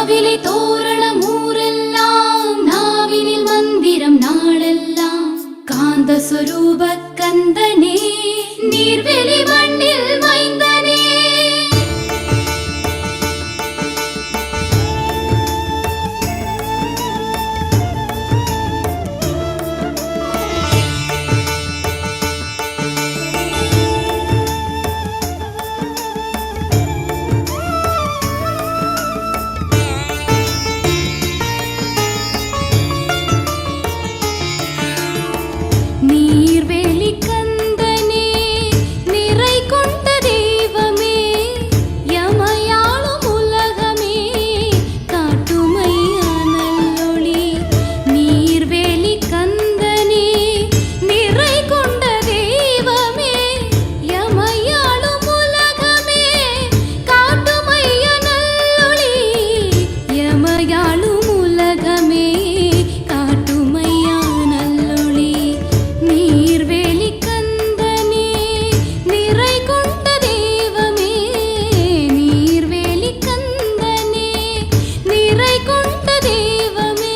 மாவிலை தோரணம் ஊரெல்லாம் நாவினில் மந்திரம் நாளெல்லாம் காந்த சொரூப கந்தனே நீர்வெளி மண்ணில் மைந்தனே நீர்வேலி கந்தனே நிறை கொண்ட தெய்வமே யமயாளும் உலகமே காட்டுமையா நல்லொளி நீர்வேலி கந்தனே நிறை கொண்ட தெய்வமே யமயாளும் உலகமே காட்டுமையா நல்லொளி யமயாளும் உலகமே காட்டுமையா நல்லொளி நீர்வேலி கந்தனே நிறை கொண்ட தெய்வமே நீர்வேலி கந்தனே நிறை கொண்ட தெய்வமே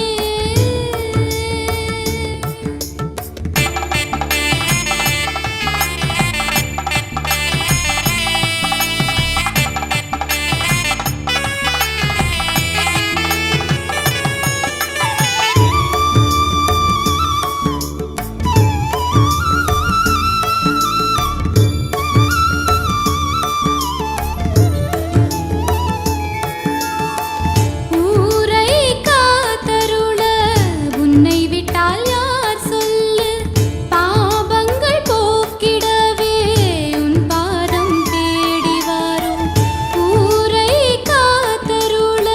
ஊரை காத்தருள உன்னை விட்டால் யார் சொல்லு பாபங்கள் போக்கிடவே உன் பாதம் தேடி வரும் ஊரை காத்தருள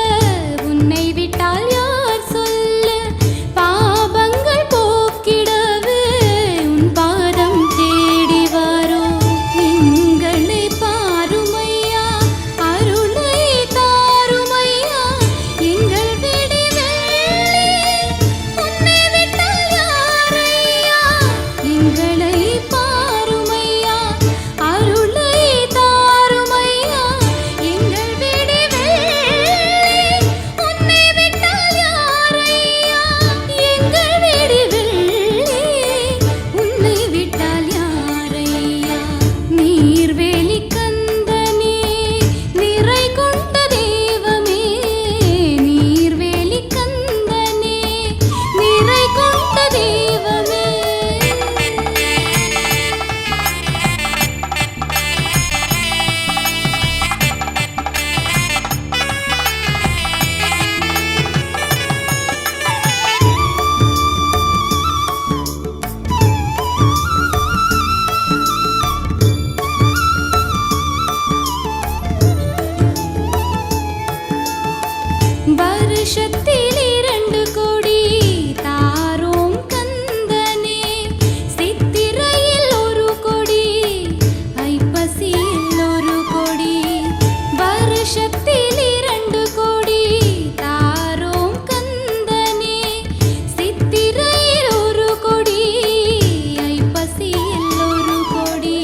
உன்னை விட்டால் யார் சொல்லு பாபங்கள் போக்கிடவே உன் பாதம் தேடி வரும் எங்களை பாருமையா அருளை தாருமையா எங்கள் விடி வெள்ளி உன்னை விட்டால் யாரையா எங்களை பாருமையா அருளை தாருமையா எங்கள் விடி வெள்ளி உன்னை விட்டால் யாரையா எங்கள் விடி வெள்ளி உன்னை விட்டால் யாரையா நீர்வேலி கந்தனே நிறை கொண்ட தெய்வமே நீர்வேலி கந்தனே நிறை கொண்ட தெய்வமே வருஷத்தில் 2 கோடி தாரோம் கந்தனே சித்திரையில் 1 கோடி ஐப்பசியில் 1 கோடி வருஷத்தில் 2 கோடி தாரோம் கந்தனே சித்திரையில் 1 கோடி ஐப்பசியில் 1 கோடி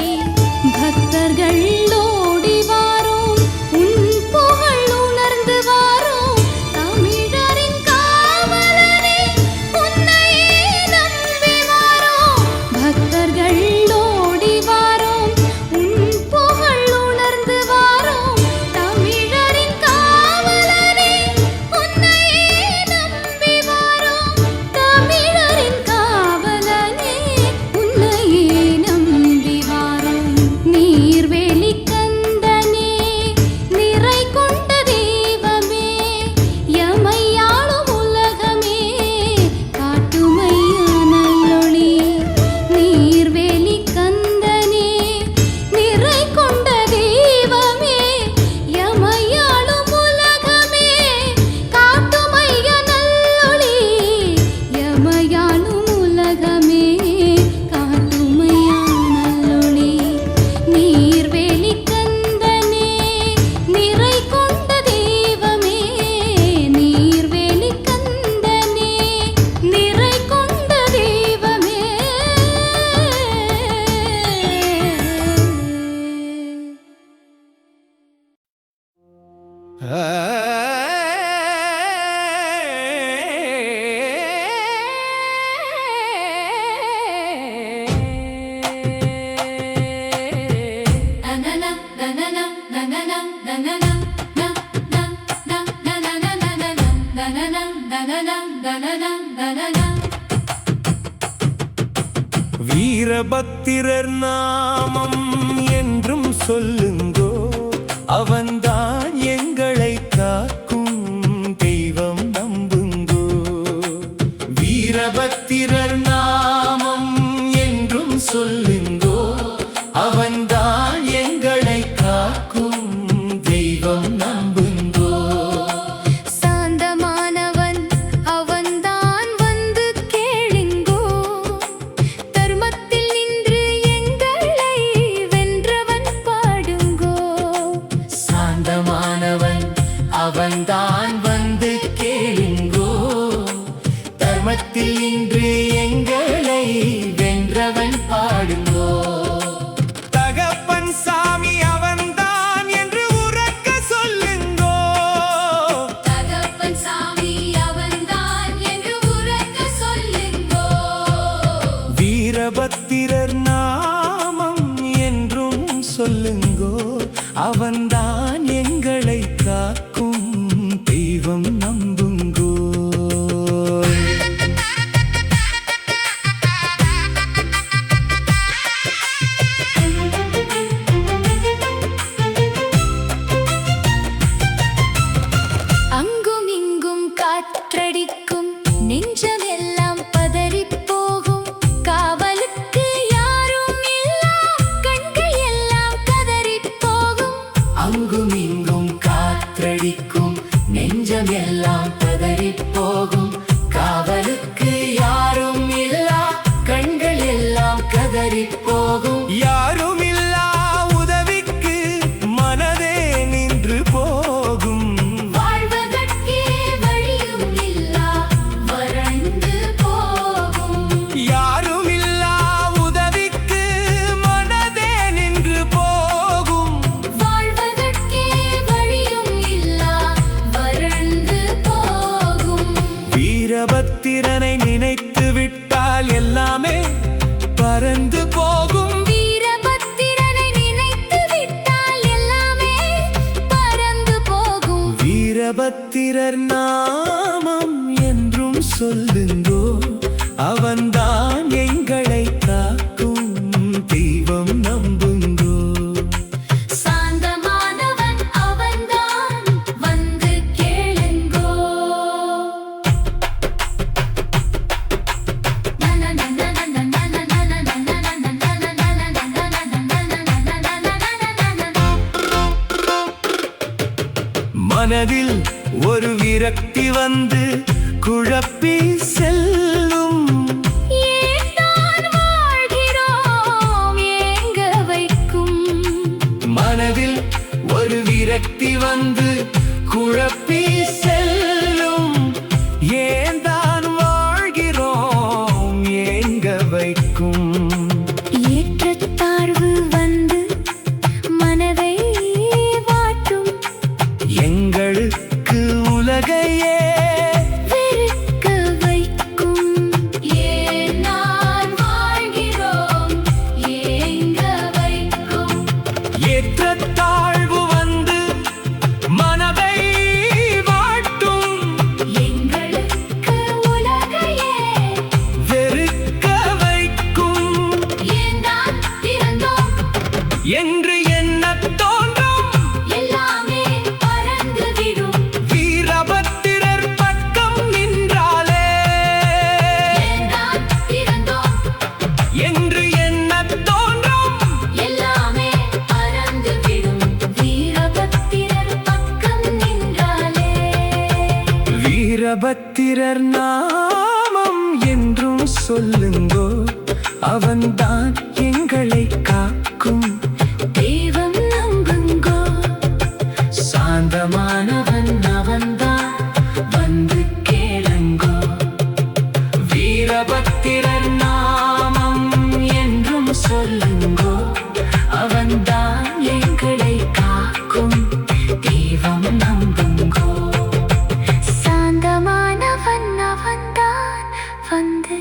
பக்தர்கள் ஓடி வாரோம் உன் புகழ் உணர்ந்து வாரோம் தமிழரின் காவலனே உன்னையே நம்பி வாரோம் பக்தர்கள் ஓடி வாரோம் உன் புகழ் உணர்ந்து வாரோம் தமிழரின் காவலனே உன்னையே நம்பி வாரோம் தமிழரின் காவலனே உன்னையே நம்பி வாரோம் நீர்வேலி கந்தனே நிறை கொண்ட தெய்வமே யமையாளும் உலகமே காட்டுமையா நல்லொளி நீர்வேலி கந்தனே நிறை கொண்ட தெய்வமே யமையாளும் உலகமே காட்டுமையா நல்லொளி யமையாளும் உலகமே காட்டுமையா நல்லொளி நீர்வேலி கந்தனே நிறை கொண்ட தெய்வமே நீர்வேலி கந்தனே நிறை கொண்ட தெய்வமே ஆ வீரபத்திரர் நாமம் என்றும் சொல்லுங்கோ, அவன்தான் எங்களை காக்கும் தெய்வம் நம்புங்கோ. வீரபத்திரர் நாமம் என்றும் சொல்லுங்கோ, அவன்தான் எங்களை காக்கும் தெய்வம் நம்புங்கோ. சாந்தமானவன் அவன்தான் வந்து கேளுங்கோ, தர்மத்தில் நின்று எங்களை வென்றவன் பாடுங்கோ. சாந்தமானவன் அவன்தான் வந்து கேளுங்கோ, தர்மத்தில் நின்று எங்களை வென்றவன் பாடுங்கோ. தகப்பன் சாமி அவன்தான் என்று உரக்க சொல்லுங்கோ, தகப்பன் சாமி அவன்தான் என்று உரக்க சொல்லுங்கோ. வீரபத்திரர் நாமம் என்றும் சொல்லுங்கோ, அவன்தான் எங்களை காக்கும் தெய்வம் நம்புங்கோ. அங்கும் இங்கும் காற்றடிக்கும், நெஞ்சமெல்லாம் பதறிப் போகும், காவலுக்கு யாரும் இல்லா கண்கள் எல்லாம் கதறிப் போகும். அங்கும் இங்கும் காற்றடிக்கும், நெஞ்சம் எல்லாம் பதறிப் போகும், காவலுக்கு யாரும் இல்லா கண்கள் எல்லாம் கதறிப் போகும். யாரும் இல்லா உதவிக்கு மனதே நின்று போகும், வாழ்வதற்கே வழியும் இல்லா வறண்டு போகும். யாரும் இல்லா உதவிக்கு மனதே நின்று போகும். வாழ்வதற்கே வழியும் இல்லா வறண்டு போகும். வீரபத்திரனை நினைத்து விட்டால் எல்லாமே பறந்து போகும். வீரபத்திரனை நினைத்து விட்டால் எல்லாமே பறந்து போகும். வீரபத்திரர் நாமம் என்றும் சொல்லுங்கோ, அவன்தான் எங்களை காக்கும் தெய்வம் நம்புங்கோ. சாந்தமானவன் அவன்தான் வந்து கேளுங்கோ. மனதில் ஒரு விரக்தி வந்து குழப்பி செல்லும், ஏன் தான் வாழ்கிறோம் ஏங்க வைக்கும். மனதில் ஒரு விரக்தி வந்து குழப்பி செல்லும், ஏன் தான் வாழ்கிறோம் ஏங்க வைக்கும். ஏற்றத்தாழ்வு வந்து மனதை வாட்டும், எங்களுக்கு உலகையே வெறுக்க வைக்கும். ஏன் நான் வாழ்கிறோம் ஏங்க வைக்கும். ஏற்றத்தாழ்வு வந்து மனதை வாட்டும், எங்களுக்கு உலகையே வெறுக்க வைக்கும். ஏன் தான் பிறந்தோம் என்று எண்ணத் தோன்றும், எல்லாமே பறந்து விடும். வீரபத்திரர் பக்கம் நின்றாலே. ஏன் தான் பிறந்தோம் என்று எண்ணத் தோன்றும், எல்லாமே பறந்து விடும். வீரபத்திரர் பக்கம் நின்றாலே. வீரபத்திரர் நாமம் என்றும் சொல்லுங்கோ, அவன்தான் எங்களை காக்கும் தெய்வம் நம்புங்கோ. சாந்தமானவன் அவன்தான் வந்து கேளுங்கோ. வீரபத்திரர் நாமம் என்றும் சொல்லுங்கோ, அவன்தான் எங்களை காக்கும் தெய்வம் நம்புங்கோ. சாந்தமானவன் அவன்தான் வந்து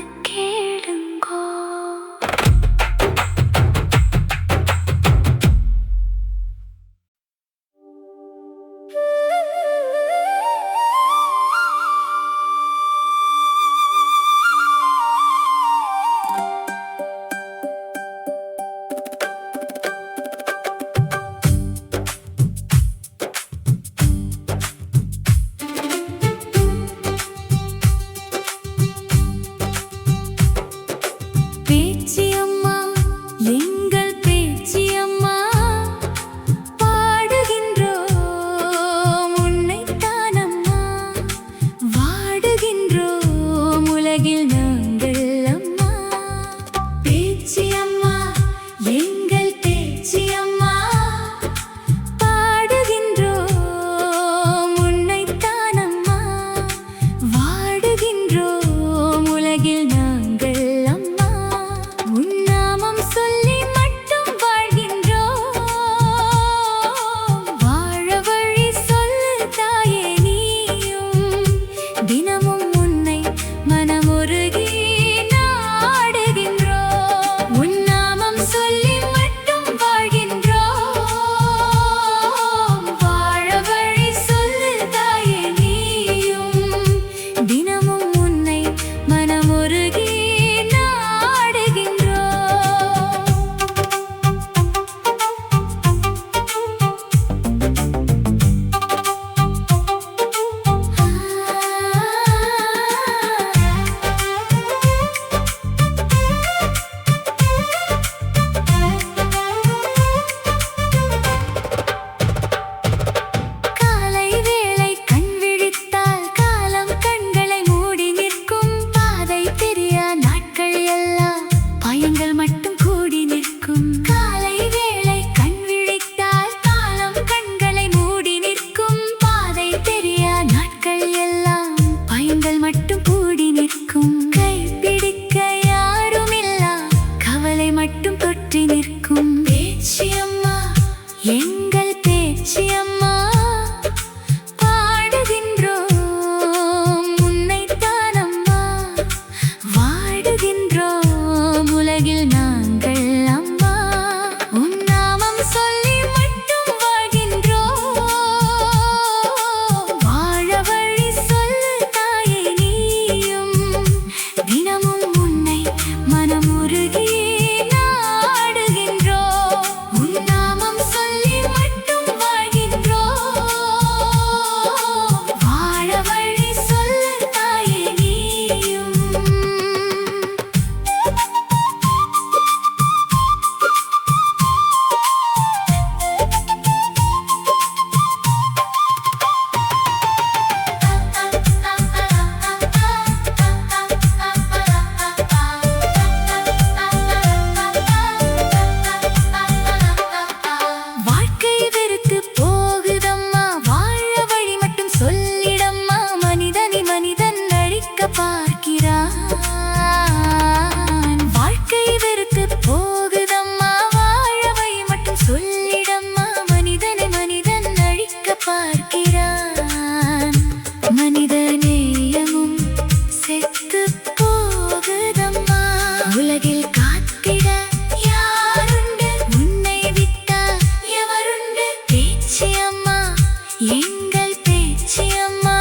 எங்கள் பேச்சியம்மா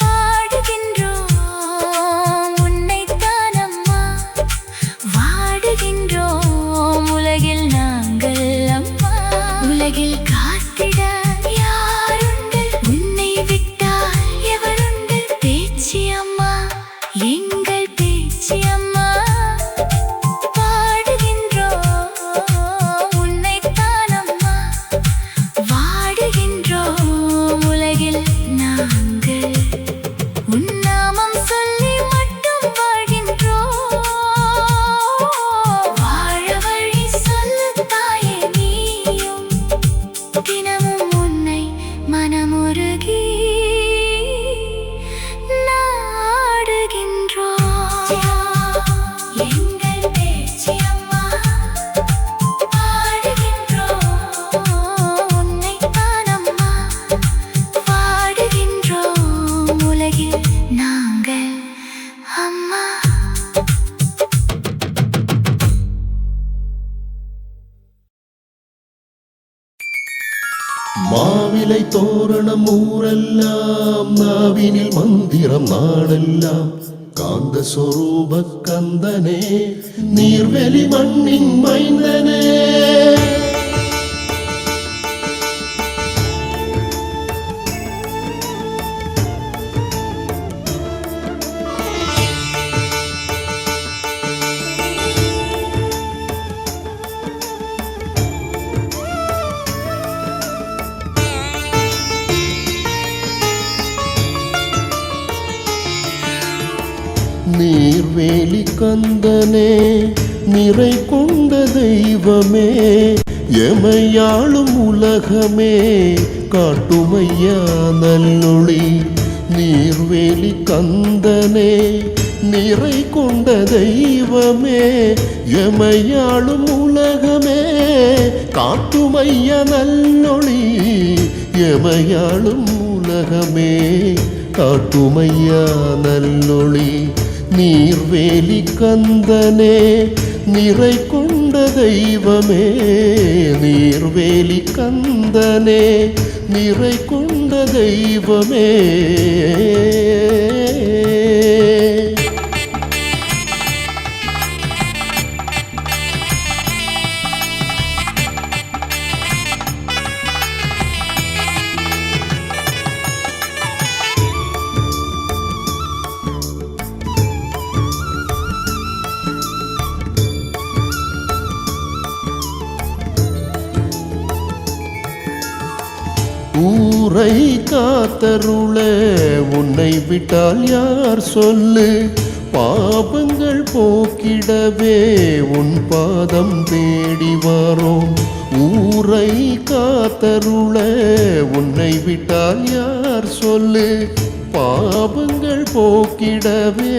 பாடுகின்றோம் உன்னைத்தானம்மா, வாடுகின்றோம் உலகில் நாங்கள் அம்மா. உலகில் காத்திட யாருண்டு, உன்னை விட்டால் எவருண்டு? பேச்சியம்மா, எங்கள் பேச்சியம்மா பாடுகின்றோம் உன்னைத்தானம்மா, வாடுகின்றோம் உலகில் நாங்கள் உன் நாமம் சொல்லி மட்டும் வாழ்கின்றோம். வாழ வழி சொல்லு தாயே நீயும், தினமும் உன்னை மனமுருகி நாடுகின்றோம். எங்கள் பேச்சியம்மா பாடுகின்றோம் உன்னைத்தானம்மா, வாடுகின்றோம் உலகில் நாங்கள் அம்மா. மாவிலை தோரணம் ஊரெல்லாம், நாவினில் மந்திரம் நாடெல்லாம். காந்த சொரூப கந்தனே, நீர்வெளி மண்ணின் மைந்தனே. நீர்வேலி கந்தனே, நிறை கொண்ட தெய்வமே, எமையாளும் உலகமே காட்டுமையா நல்லொளி. நீர்வேலி கந்தனே, நிறை கொண்ட தெய்வமே, எமையாளும் உலகமே காட்டுமையா நல்லொளி. எமையாளும் உலகமே காட்டுமையா நல்லொளி. நீர்வேலி கந்தனே, நிறை கொண்ட தெய்வமே, நீர்வேலி கந்தனே, நிறை கொண்ட தெய்வமே. ஊரை காத்தருள உன்னை விட்டால் யார் சொல்லு? பாபங்கள் போக்கிடவே உன் பாதம் தேடி வரோம். ஊரை காத்தருள உன்னை விட்டால் யார் சொல்லு? பாபங்கள் போக்கிடவே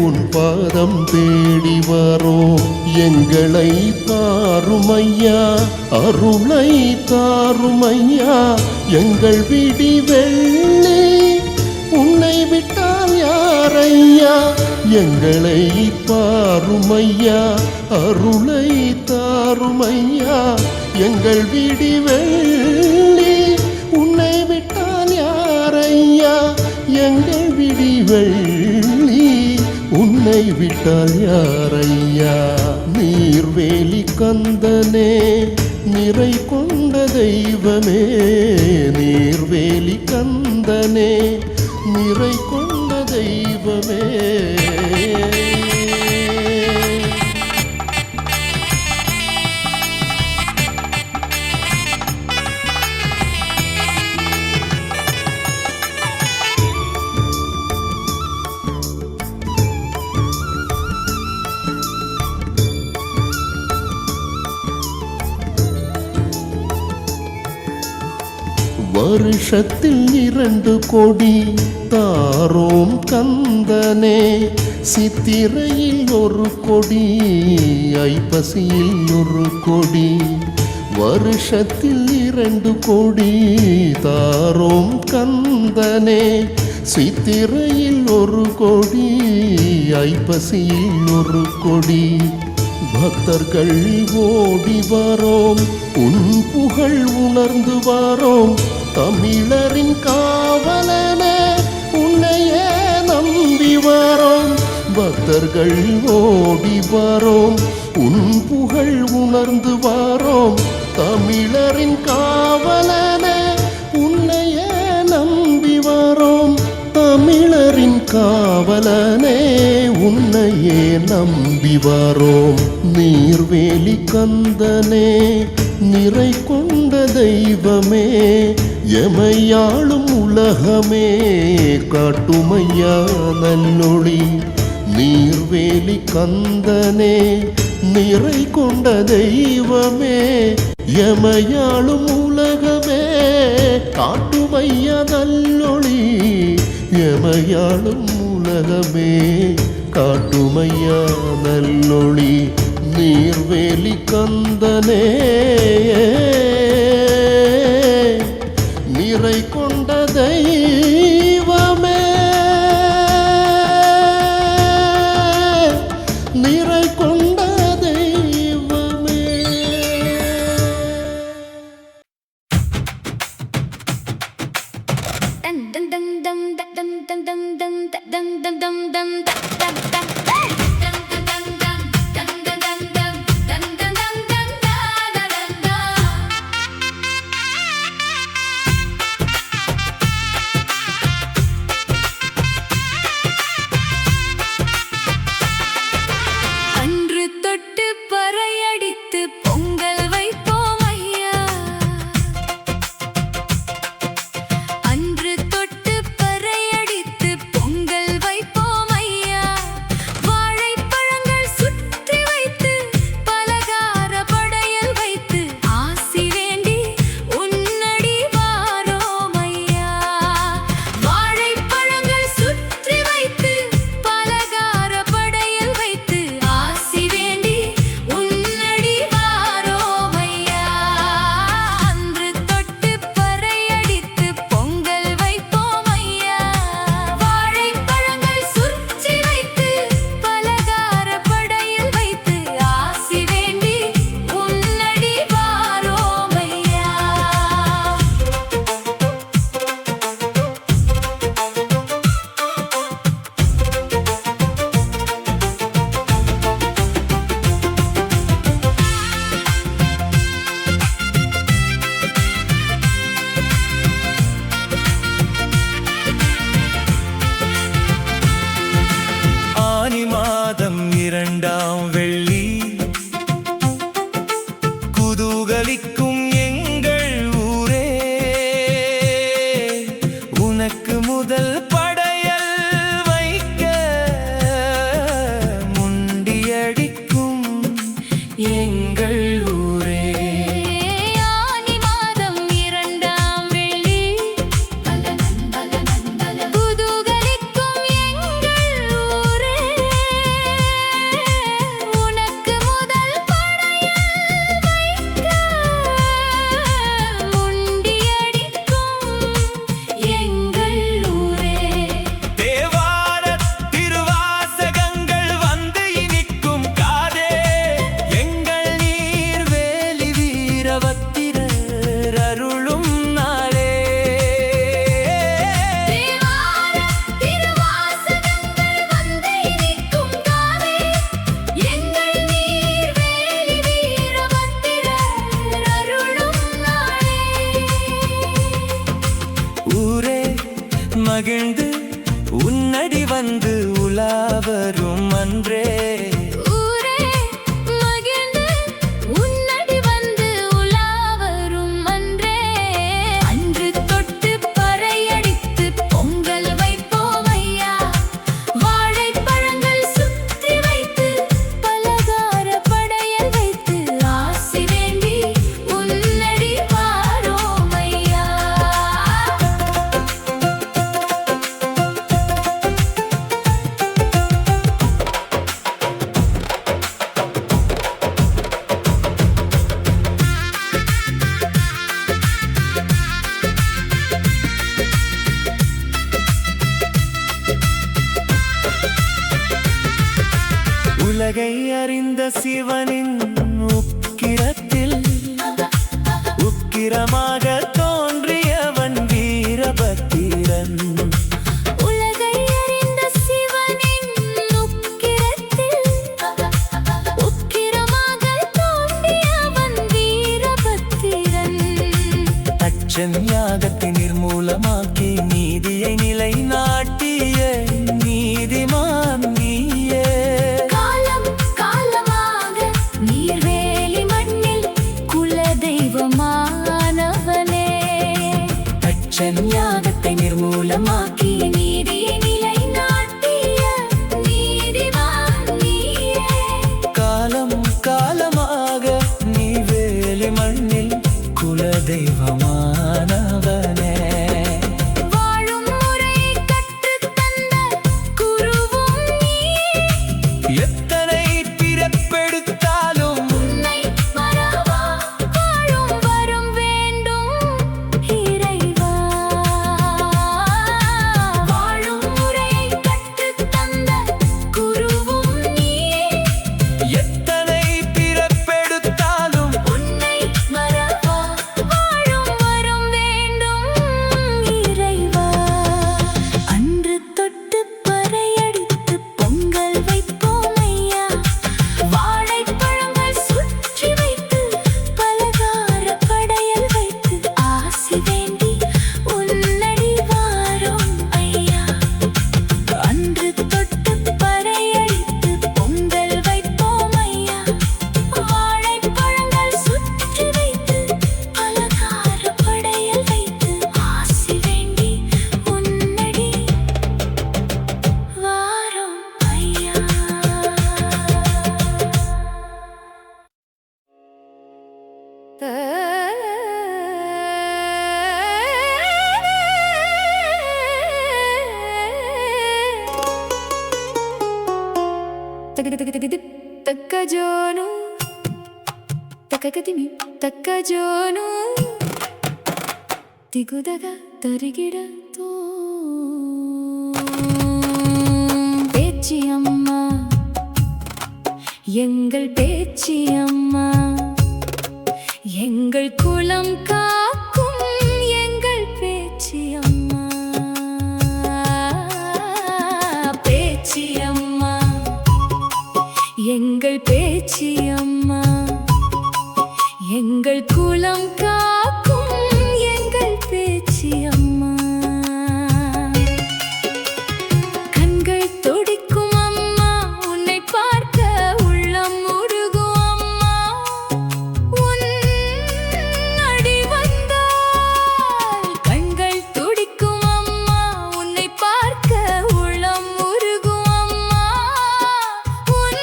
உன் பாதம் தேடி வரோம். எங்களை தாருமையா, அருளை தாருமையா, எங்கள் விடி வெள்ளி உன்னை விட்டால் யாரையா? எங்களை பாருமையா, அருளை தாருமையா, எங்கள் விடி வெள்ளி உன்னை விட்டால் யாரையா? எங்கள் விடி வெள்ளி உன்னை விட்டால் யாரையா? நீர்வேலி கந்தனே, நிறை கொண்ட தெய்வமே, நீர்வேலி கந்தனே, நிறை கொண்ட தெய்வமே. வருஷத்தில் 2 கொடி தாரோம் கந்தனே, சித்திரையில் 1 கொடி, ஐப்பசியில் 1 கொடி. வருஷத்தில் 2 கொடி தாரோம் கந்தனே, சித்திரையில் 1 கொடி, ஐப்பசியில் 1 கொடி. பக்தர்கள் ஓடி வரோம், உன் புகழ் உணர்ந்து வரோம். தமிழரின் காவலனே உன்னையே நம்பி வரோம் பக்தர்கள் ஓடி வரோம் உன் புகழ் உணர்ந்து வரோம் தமிழரின் காவலனே உன்னையே நம்பி வரோம் தமிழரின் காவலனே உன்னையே நம்பி வரோம் நீர்வேலி கந்தனே நிறை கொண்ட தெய்வமே எமையாளும் உலகமே காட்டுமையா நல்லொளி நீர்வேலி கந்தனே நிறை கொண்ட தெய்வமே எமையாளும் உலகமே காட்டுமையா நல்லொளி எமையாளும் உலகமே காட்டுமையா நல்லொளி நீர்வேலி கந்தனே நிறை கொண்ட தெய்வமே நிறை கொண்ட தெய்வமே dum dum dum dum dum dum dum dum dum dum dum dum dum மகிழ்ந்து உன்னடி வந்து உலாவரும் அன்றே உலகை அறிந்த சிவனின் உக்கிரத்தில் உக்கிரமாக தோன்றியவன் தச்சன் யாகத்தை நிர்மூலமாக்கி நீதியை நிலைநாட்டிய நீதிமான் நீயே. காலம் காலமாக நீர்வேலி மண்ணில் குலதெய்வமானவனே. தச்சன் யாகத்தை நிர்மூலமாக்கி நீதியை நிலைநாட்டிய நீதிமான் நீயே. காலம் காலமாக நீ வேலி மண்ணில் குலதெய்வமானவனே. வாழும் முறையை கற்றுத் தந்த குருவும் நீயே. எத்தனை பிறப்பெடுத்தாலும் உன்னை மறவா வாழும் வரம் வேண்டும் இறைவா. வாழும் முறையை கற்றுத் தந்த குருவும் நீயே. எத்தனை பிறப்பெடுத்தாலும் உன்னை மறவா வாழும் வரம் வேண்டும் இறைவா. அன்று தொட்டு பறையடித்து பொங்கல் வைப்போம் ஐயா. வாழைப்பழங்கள் சுற்றி வைத்து பலகார படையல் வைத்து ஆசி வேண்டி உன்னடி வாரோம் ஐயா. அன்று தொட்டு பறையடித்து பொங்கல் வைப்போம் ஐயா. வாழைப்பழங்கள் சுற்றி வைத்து பலகார படையல் வைத்து ஆசி வேண்டி உன்னடி வாரோம் ஐயா. ತಕ್ಕಜೋನು ತಕ್ಕಗತಿಮಿ ತಕ್ಕಜೋನು திகுதக தருகிட தோ பேச்சி அம்மா எங்கள் பேச்சி அம்மா எங்கள் குலம் காக்கும் எங்கள் பேச்சி அம்மா. பேச்சி அம்மா எங்கள் பேச்சி அம்மா எங்கள் குலம் காக்கும் எங்கள் பேச்சி அம்மா. கண்கள் துடிக்கும் அம்மா உன்னை பார்க்க உள்ளம் உருகும் அம்மா. உன் அடி வந்தால் கண்கள் துடிக்கும் அம்மா உன்னை பார்க்க உள்ளம் உருகும் அம்மா. உன்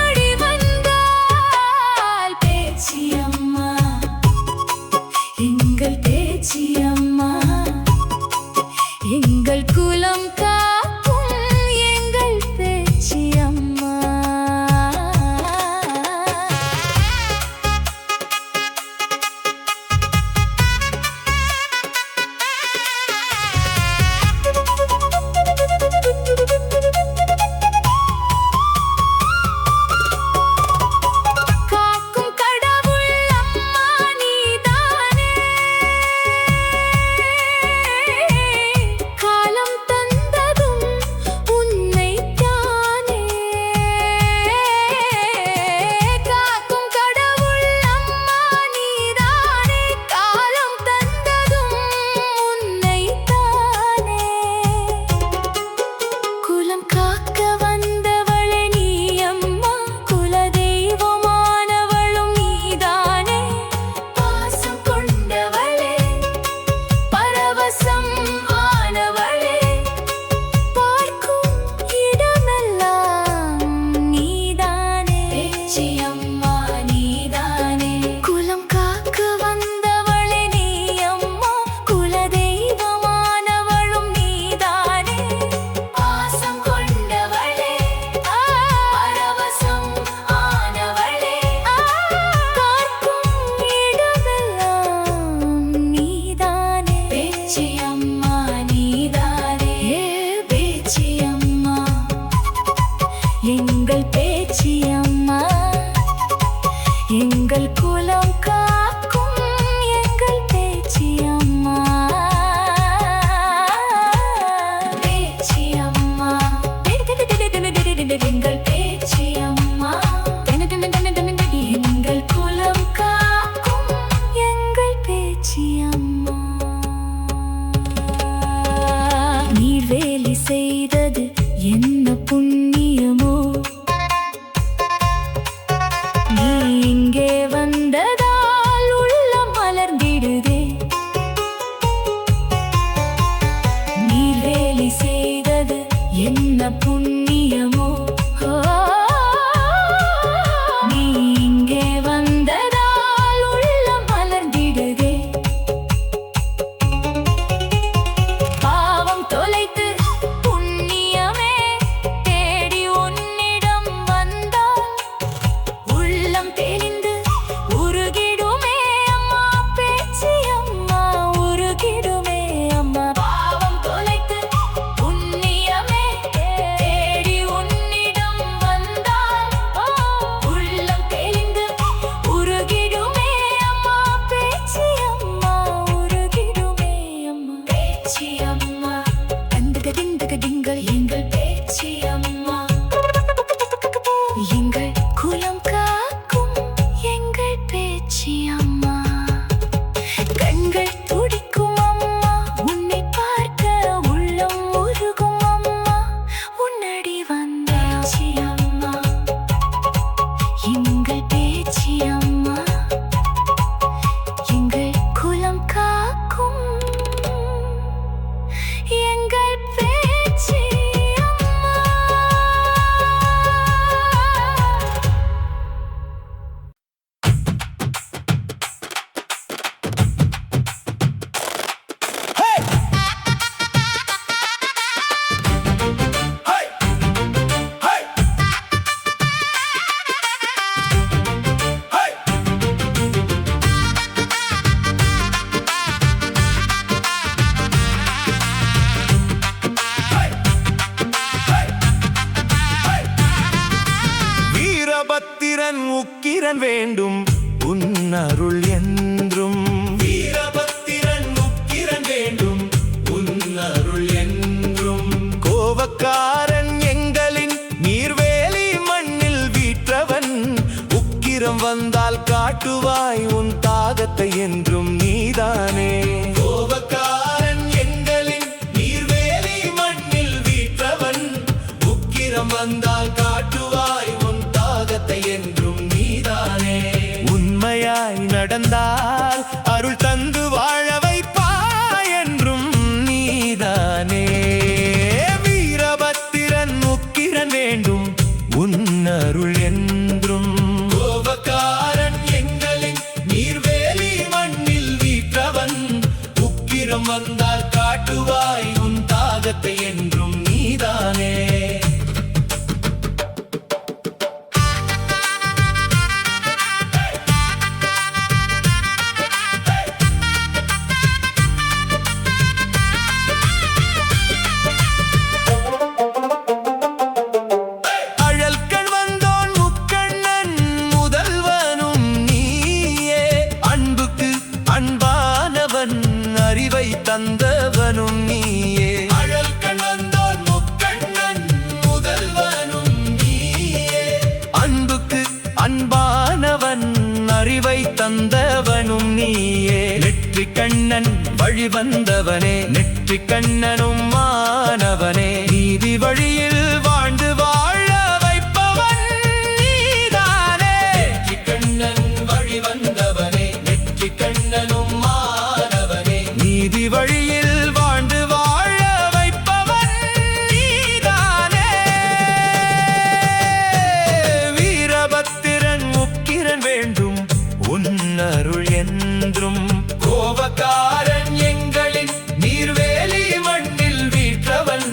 அடி வந்தால் பேச்சி அம்மா எங்கள் பேச்சி அம்மா எங்கள் குலம் காக்கும் எங்கள் பேச்சி அம்மா. காக்கும் கடவுள் அம்மா நீதானே. காலம் தந்ததும் உன்னைத்தானே. காக்கும் கடவுள் அம்மா நீதானே. காலம் தந்ததும் உன்னைத்தானே. குலம் காக்க வந்தவளே நீ அம்மா. குலதெய்வமானவளும் நீதானே. பாசம் கொண்டவளே பரவசம் ஆனவளே. பார்க்கும் இடமெல்லாம் நீதானே. பேச்சி அம்மா நீதானே. குலம் காக்க வந்தவளே நீ அம்மா. குலதெய்வமானவளும் நீதானே. பாசம் கொண்டவளே பரவசம் ஆனவளே. பார்க்கும் இடமெல்லாம் நீதானே. பேச்சி அம்மா நீதானே. பேச்சி அம்மா எங்கள் பேச்சி அம்மா எங்கள் குலம் காக்கும் எங்கள் பேச்சி அம்மா. பேச்சி அம்மா எங்கள் பேச்சி அம்மா எங்கள் குலம் காக்கும் எங்கள் பேச்சி புண்ணியமோ நீ இங்கே வந்ததால் உள்ளம் மலர்ந்திடுதே பாவம் தொலைத்து புண்ணியமே தேடி உன்னிடம் வந்தால் உள்ளம் தெளிந்து உருகிடுமே அம்மா பேச்சு அம்மா உருகிடுமே அம்மா பாவம் தொலைத்து புண்ணியமே தேடி உன்னிடம் வந்தால் உள்ளம் தெளிந்து உருகிடுமே அம்மா பேச்சு அம்மா உருகிடுமே அம்மா பேச்சு அம்மா திங்கள் எங்கள் பேச்சு அம்மா எங்கள் குலம் காக்கும் எங்கள் பேச்சு அம்மா கண்கள் துடிக்கும் அம்மா உன்னை பார்க்க உள்ளம் உருகும் அம்மா உன்னடி வந்தாச்சு அம்மா எங்கள் பேச்சு அம்மா எங்கள் குலம் காக்கும் எங்கள் பேச்சு அம்மா வீரபத்திரன் உக்கிரன் வேண்டும் உன் அருள் என்றும் வீரபத்திரன் உக்கிரன் வேண்டும் உன் அருள் என்றும் கோபக்காரன் எங்களின் நீர்வேலி மண்ணில் வீற்றவன் உக்கிரம் வந்தால் காட்டுவாய் உன் தாகத்தை என்றும் நீதானே கோபக்காரன் எங்களின் நீர்வேலி மண்ணில் வீற்றவன் உக்கிரம் வந்தால் காட்டுவாய் உன் தாகத்தை என்றும் நீதானே உண்மையாய் நடந்தால் அருள் தந்து வாழ வைப்பாய் என்றும் நீதானே வீரபத்திரன் உக்கிரன் வேண்டும் உன் அருள் என்றும் கோபக்காரன் எங்களின் நீர்வேலி மண்ணில் வீற்றவன் உக்கிரம் வந்தால் காட்டுவாய் உன் தாகத்தை என்றும் நீதானே அழல்கண் வந்தோன் முக்கண்ணன் முதல்வனும் நீயே அன்புக்கு அன்பானவன் அறிவை தந்தவனும் நீயே அழல்கண் வந்தோன் முக்கண்ணன் முதல்வனும் நீயே அன்புக்கு அன்பானவன் அறிவை தந்தவனும் நீயே நெற்றி கண்ணன் வழி வந்தவனே நெற்றி கண்ணனும் மாணவனே நீதி வழியில் வாழ்ந்து வாழ வைப்பவன் நீதானே நெற்றி கண்ணன் வழி வந்தவனே நெற்றி கண்ணனும் மாணவனே நீதி வழியில் வாழ்ந்து வாழ வைப்பவன் நீதானே வீரபத்திரன் உக்கிரன் வேண்டும் உன் அருள் என்றும் கோபக்காரன் எங்களின் நீர்வேலி மண்ணில் வீற்றவன்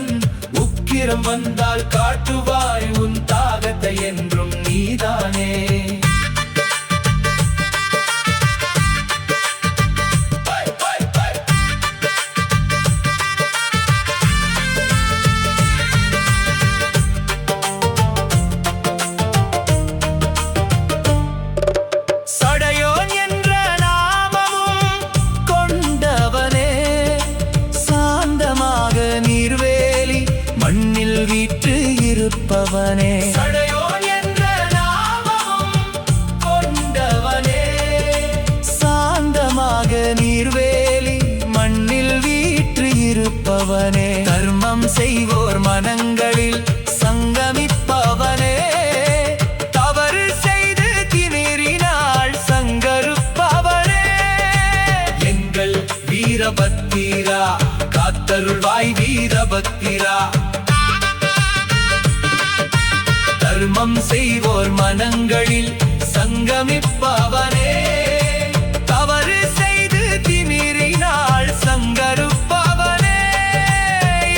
உக்கிரம் வந்தால் காட்டுவாய் உன் தாகத்தை என்றும் நீதானே சடையோன் என்ற நாமமும் கொண்டவனே சாந்தமாக நீர்வேலி மண்ணில் வீற்று இருப்பவனே சடையோன் என்ற நாமமும் கொண்டவனே சாந்தமாக நீர்வேலி மண்ணில் வீற்று இருப்பவனே தர்மம் செய்வோர் மனங்களில் சங்கமிப்பவனே தவறு செய்து திமிரினால் சங்கருப்பவனே எங்கள் வீரபத்திரா காத்தருள்வாய் வீரபத்திரா தர்மம் செய்வோர் மனங்களில் சங்கமிப்பவனே தவறு செய்து திமிரினால் சங்கருப்பவனே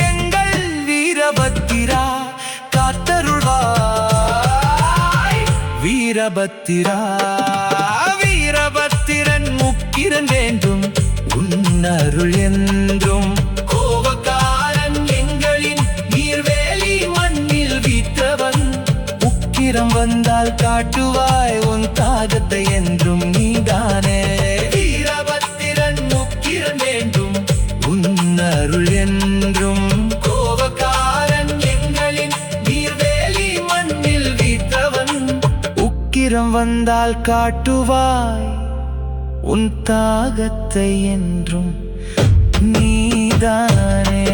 எங்கள் வீரபத்திரா காத்தருள்வாய் வீரபத்திரா வீரபத்திரன் முக்கிரன் வேண்டும் உன்னருள் என்றும் கோபக்காரன் எங்களின் நீர்வேலி மண்ணில் வீற்றவன் உக்கிரம் வந்தால் காட்டுவாய் உன் தாகத்தை என்றும் நீதானே வீரபத்திரன் முக்கிரன் வேண்டும் உன்னருள் என்றும் கோபக்காரன் எங்களின் நீர்வேலி மண்ணில் வீற்றவன் உக்கிரம் வந்தால் காட்டுவாய் உன் தாகத்தை என்றும் நீதானே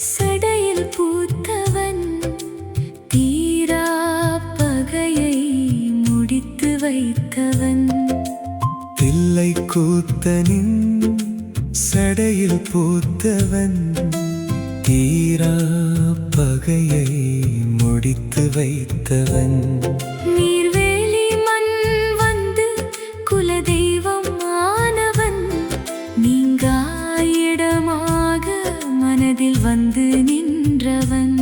சடையில் பூத்தவன் தீரா பகையை முடித்து வைத்தவன் தில்லை கூத்தனின் சடையில் பூத்தவன் தீரா பகையை முடித்து வைத்தவன் நீர்வேலி மண் வந்து குலதெய்வம் ஆனவன் நீங்காயிடமாக மனதில் வந்து நின்றவன்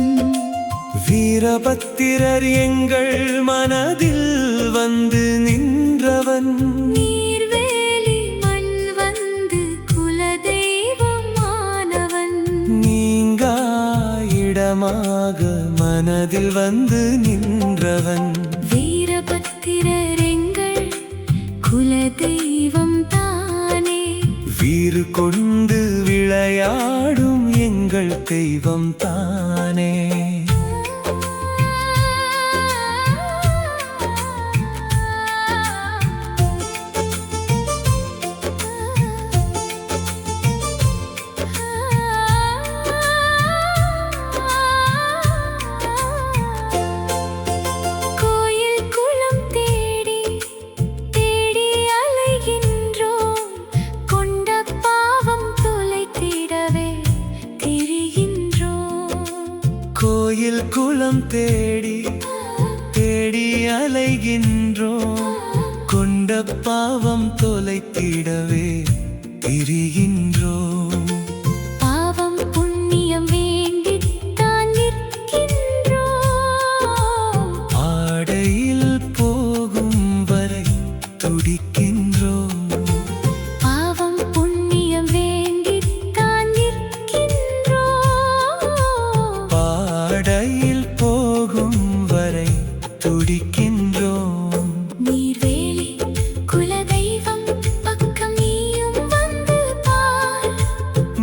வீரபத்திரர் எங்கள் மனதில் வந்து நின்றவன் நீர்வேலி மண் வந்து குலதெய்வம் ஆனவன் நீங்கா இடமாக மனதில் வந்து நின்றவன் வீரபத்திரர் எங்கள் குலதெய்வம் தானே வீறு கொண்டு விளையாடும் எங்கள் தெய்வம் தானே கோயில் குளம் தேடி தேடி அலைகின்றோம் கொண்ட பாவம் தொலைத்திடவே திரிகின்றோம் கோயில் குளம் தேடி தேடி அலைகின்றோம் கொண்ட பாவம் தொலைத்திடவே திரிகின்றோம் பாவம் புண்ணியம் வேண்டித்தான் நிற்கின்றோம் ஆடையில் போகும் வரை துடிக்கின்றோம் பாவம் புண்ணியம் வேண்டித்தான் நிற்கின்றோம் பாடையில் போகும் வரை துடிக்கின்றோம் நீர்வேலி குலதெய்வம் பக்கம் நீயும் வந்து பார்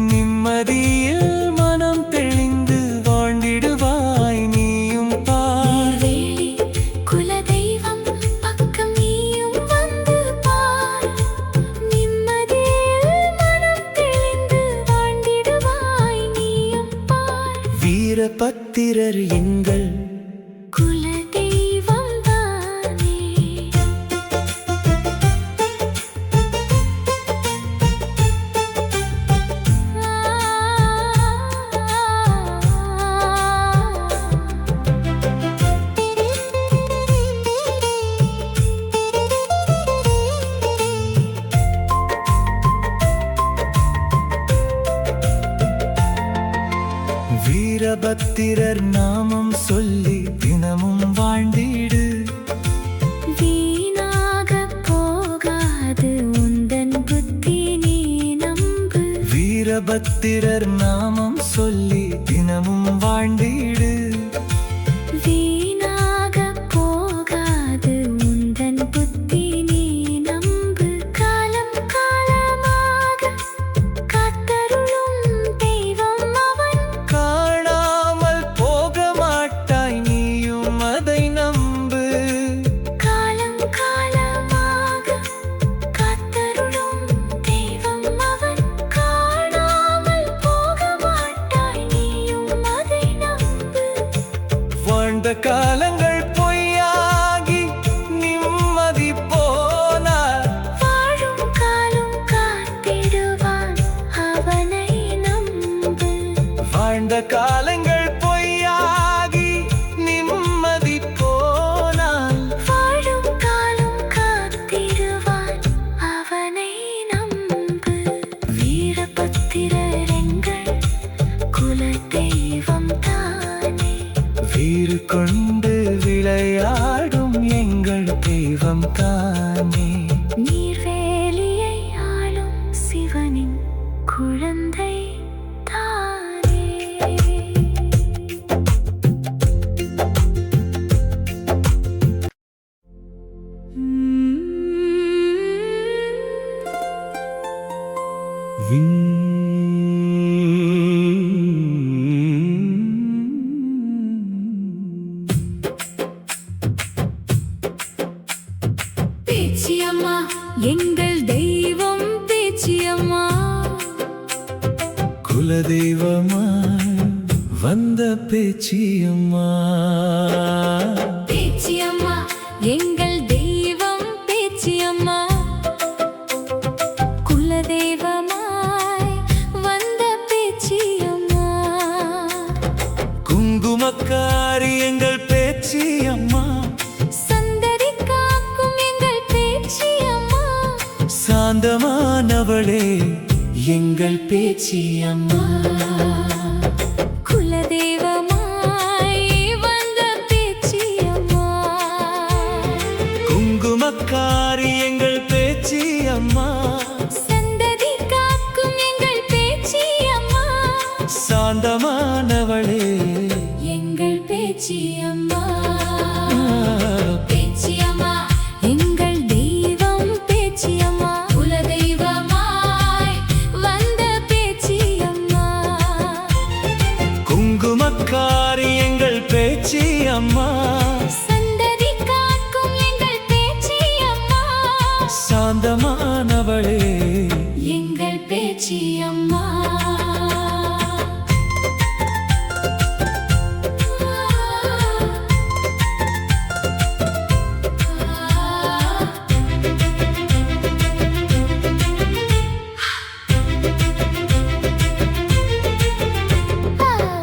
நிம்மதியில் மனம் தெளிந்து வாழ்ந்திடுவாய் நீயும் பார் நீர்வேலி குலதெய்வம் பக்கம் நீயும் வந்து பார் நிம்மதியில் மனம் தெளிந்து வாழ்ந்திடுவாய் நீயும் பார் வீரபத்திரர் எங்கள் குலதெய்வம் தானே வீரபத்திரர் நாமம் சொல்லி தினமும் வாழ்ந்திடு வீணாக போகாது உந்தன் புத்தி நீ நம்பு வீரபத்திரர் நாமம் சொல்லி தினமும் வாழ்ந்திடு வீணாக போகாது உந்தன் புத்தி நீ நம்பு காலம் காலமாக காத்தருளும் தெய்வம் தானே. நீர்வேலியை ஆளும் சிவனின் குழந்தை தானே. பேச்சியம்மா எங்கள் தெய்வம் பேச்சியம்மா. குலதெய்வமாய் வந்த பேச்சியம்மா. பேச்சியம்மா எங்கள் தெய்வம் பேச்சியம்மா. குலதெய்வமாய் வந்த பேச்சியம்மா. குங்குமக்காரி எங்கள் பேச்சியம்மா. சந்ததி காக்கும் எங்கள் பேச்சியம்மா. சாந்தமானவளே எங்கள் பேச்சியம்மா. குலதெய்வமாய் வந்த பேச்சியம்மா. குங்குமக்காரி எங்கள் பேச்சியம்மா. சந்ததி காக்கும் எங்கள் பேச்சியம்மா. சாந்தமானவளே எங்கள் பேச்சியம்மா. பேச்சியம்மா எங்கள் தெய்வம் பேச்சியம்மா. குலதெய்வமாய் வந்த பேச்சியம்மா. குங்குமக்காரி எங்கள் பேச்சியம்மா. சந்ததி காக்கும் எங்கள் பேச்சியம்மா. சாந்தமானவளே எங்கள் பேச்சியம்மா.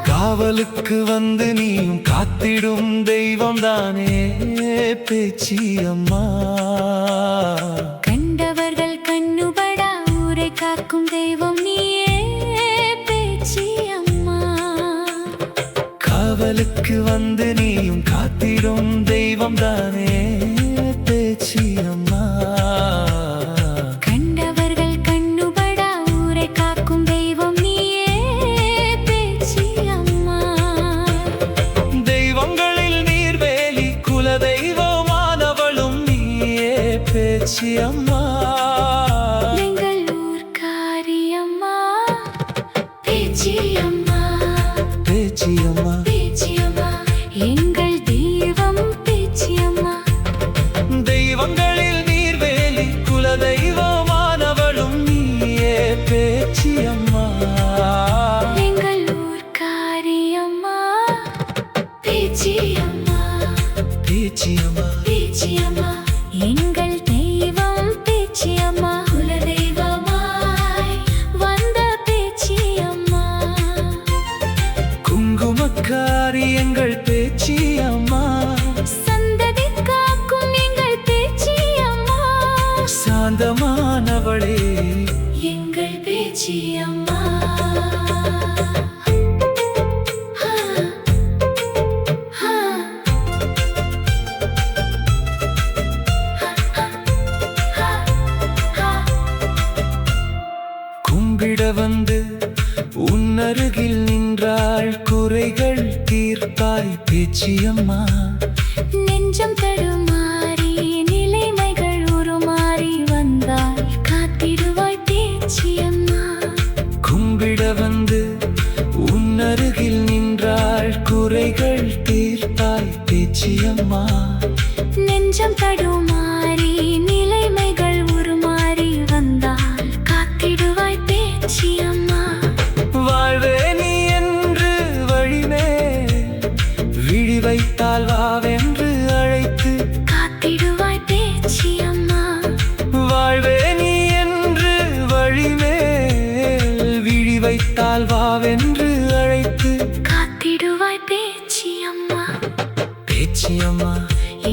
காவலுக்கு வந்து நீயும் காத்திடும் தெய்வம் தானே பேச்சியம்மா. கண்டவர்கள் கண்ணுபடா ஊரை காக்கும் தெய்வம் நீயே பேச்சியம்மா. காவலுக்கு வந்து நீயும் காத்திடும் தெய்வம் தானே பேச்சியம்மா. கண்டவர்கள் கண்ணுபடா ஊரை காக்கும் தெய்வம் நீயே பேச்சியம்மா. தெய்வங்களில் நீர்வேலி குலதெய்வமானவளும் நீயே பேச்சியம்மா. எங்கள் ஊர்க்காரியம்மா. பேச்சியம்மா பேச்சியம்மா. பேச்சியம்மா எங்கள் தெய்வம் பேச்சியம்மா. தெய்வங்களில் நீர்வேலி குலதெய்வமானவளும் நீயே பேச்சியம்மா. எங்கள் ஊர்க்காரியம்மா. பேச்சியம்மா பேச்சியம்மா. பேச்சியம்மா எங்கள் தெய்வம் பேச்சியம்மா. குலதெய்வமாய் வந்த பேச்சியம்மா. குங்குமக்காரி எங்கள் பேச்சியம்மா. சந்ததி காக்கும் எங்கள் பேச்சியம்மா. சாந்தமானவளே எங்கள் பேச்சியம்மா. கும்பிட வந்து உன்னருகில் நின்றாள் குறைகள் தீர்ப்பாய் பேச்சியம்மா. நெஞ்சம் தடுமாறி நிலைமைகள் உருமாறி வந்தாய் காத்திடுவாய் பேச்சியம்மா. கும்பிட வந்து உன்னருகில் நின்றாள் குறைகள் தீர்ப்பாய் பேச்சியம்மா. நெஞ்சம் தடுமாறி நிலைமைகள் உருமாறி வந்தால் காத்திடுவாய் பேச்சியம்மா. வாழ்வே நீ என்று வழிமே விழி வைத்தால் வாவென்று அழைத்து காத்திடுவாய் பேச்சியம்மா. வாழ்வே நீ என்று வழிமேல் விழி வைத்தால் வாவென்று அழைத்து காத்திடுவாய் பேச்சியம்மா. பேச்சியம்மா.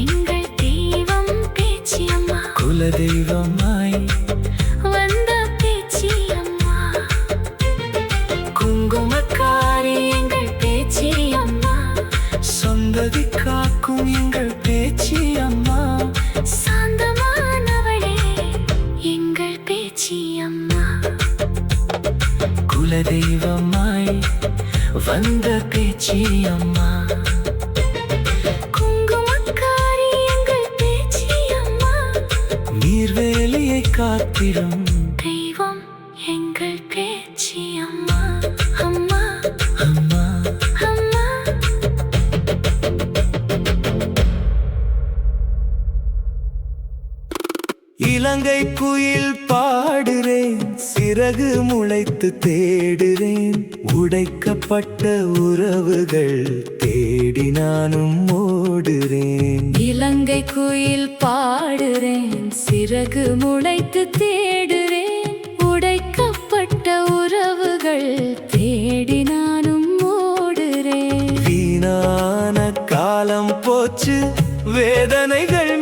எங்கள் தெய்வம் பேச்சியம்மா. குலதெய்வமாய் வந்த பேச்சியம்மா. குங்குமக்காரி எங்கள் பேச்சியம்மா. சொந்ததி காக்கும் எங்கள் பேச்சியம்மா. சாந்த குல தெய்வமாய் வந்த பேச்சி அம்மா. குங்குமக்காரி எங்கள் பேச்சி அம்மா, நீர்வேலியை காத்திடும் தெய்வம் எங்கள் பேச்சி அம்மா. அம்மா அம்மா. அம்மா. இலங்கை குயில் பாடுறேன், சிறகு முளைத்து தேடுறேன். உடைக்கப்பட்ட உறவுகள் தேடி நானும் ஓடுறேன். இலங்கை குயில் பாடுறேன், சிறகு முளைத்து தேடுறேன். உடைக்கப்பட்ட உறவுகள் தேடி நானும் ஓடுறேன். வீணான காலம் போச்சு, வேதனைகள்